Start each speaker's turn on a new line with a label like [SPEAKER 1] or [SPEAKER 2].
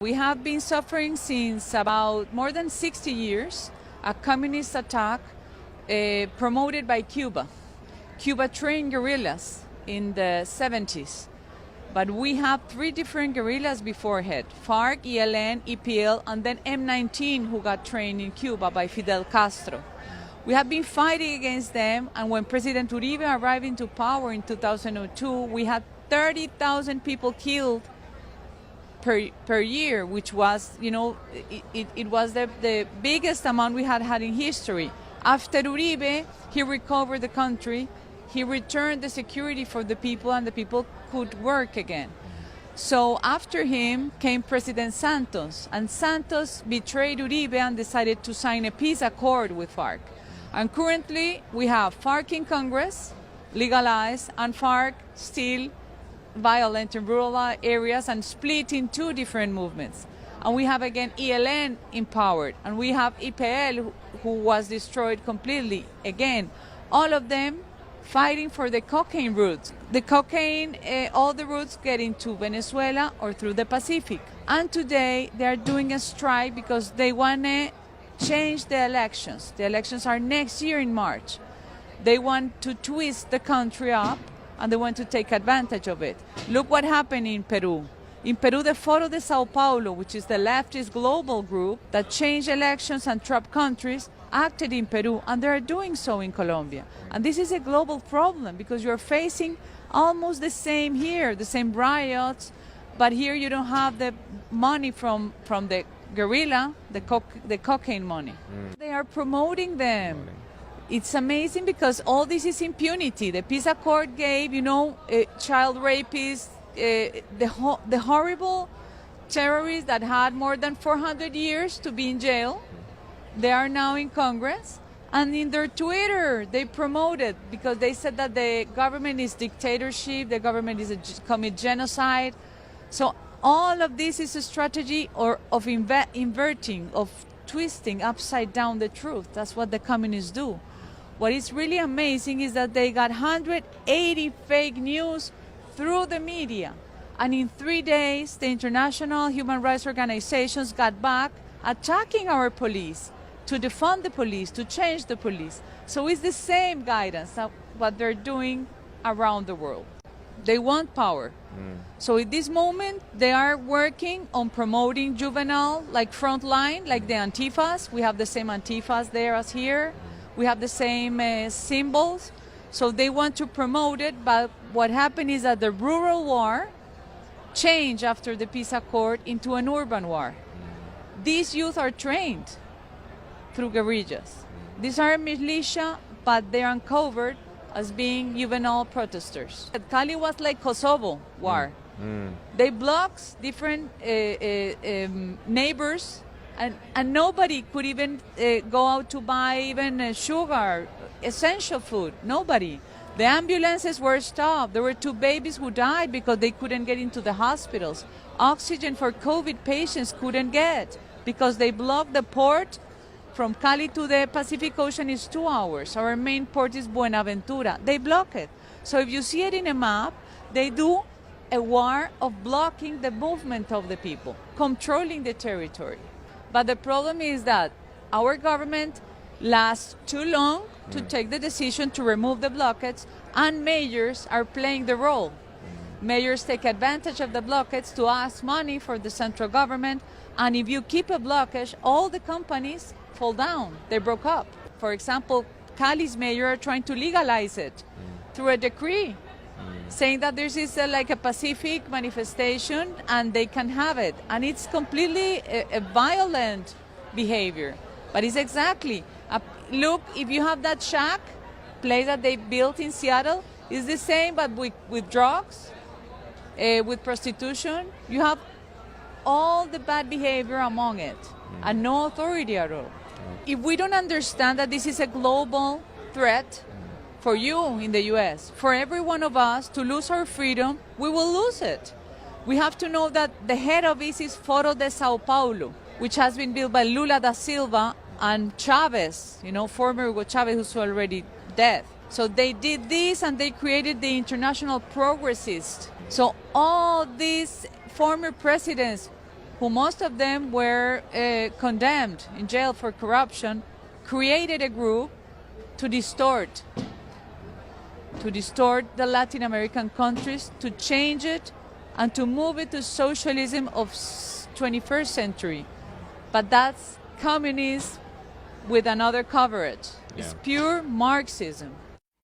[SPEAKER 1] We have been suffering since about more than 60 years a communist attack promoted by Cuba. Cuba trained guerrillas in the 70s, but we have three different guerrillas beforehand: FARC, ELN, EPL, and then M19, who got trained in Cuba by Fidel Castro. We have been fighting against them, and when President Uribe arrived into power in 2002, we had 30,000 people killed per year, which was, it was the biggest amount we had in history. After Uribe, he recovered the country, he returned the security for the people, and the people could work again. So after him came President Santos, and Santos betrayed Uribe and decided to sign a peace accord with FARC. And currently we have FARC in Congress, legalized, and FARC still violent in rural areas and split in two different movements. And we have again ELN empowered, and we have EPL who was destroyed completely. Again, all of them fighting for the cocaine routes. The cocaine, all the routes get into Venezuela or through the Pacific. And today they are doing a strike because they want to change the elections. The elections are next year in March. They want to twist the country up, and they want to take advantage of it. Look what happened in Peru. In Peru, the Foro de Sao Paulo, which is the leftist global group that changed elections and trapped countries, acted in Peru, and they're doing so in Colombia. And this is a global problem because you're facing almost the same here, the same riots, but here you don't have the money from the guerrilla, the cocaine money. They are promoting them. It's amazing because all this is impunity. The peace accord gave, child rapists, the horrible terrorists that had more than 400 years to be in jail. They are now in Congress, and in their Twitter they promoted, because they said that the government is dictatorship, the government is commit genocide. So all of this is a strategy of inverting, of twisting upside down the truth. That's what the communists do. What is really amazing is that they got 180 fake news through the media. And in 3 days, the international human rights organizations got back attacking our police, to defund the police, to change the police. So it's the same guidance of what they're doing around the world. They want power. So at this moment, they are working on promoting juvenile, like frontline, like the Antifas. We have the same Antifas there as here. We have the same symbols. So they want to promote it, but what happened is that the rural war changed after the peace accord into an urban war. These youth are trained through guerrillas. These are militia, but they are uncovered as being juvenile protesters. Cali was like Kosovo war. They blocked different neighbors, and nobody could even go out to buy even sugar, essential food. Nobody. The ambulances were stopped. There were 2 babies who died because they couldn't get into the hospitals. Oxygen for COVID patients couldn't get because they blocked the port. From Cali to the Pacific Ocean is 2 hours. Our main port is Buenaventura. They block it. So if you see it in a map, they do a war of blocking the movement of the people, controlling the territory. But the problem is that our government lasts too long to take the decision to remove the blockades, and mayors are playing the role. Mayors take advantage of the blockades to ask money for the central government, and if you keep a blockage, all the companies fall down. They broke up. For example, Cali's mayor are trying to legalize it through a decree, saying that this is like a pacific manifestation and they can have it. And it's completely a violent behavior. But it's exactly, look, if you have that shack place that they built in Seattle, it's the same, but with drugs, with prostitution. You have all the bad behavior among it, and no authority at all. If we don't understand that this is a global threat for you in the US, for every one of us to lose our freedom, we will lose it. We have to know that the head of this is Foro de Sao Paulo, which has been built by Lula da Silva and Chavez, former Hugo Chavez, who's already dead. So they did this, and they created the International Progressists. So all these former presidents who most of them were condemned in jail for corruption, created a group to distort the Latin American countries, to change it and to move it to socialism of 21st century. But that's communism with another coverage. It's pure Marxism.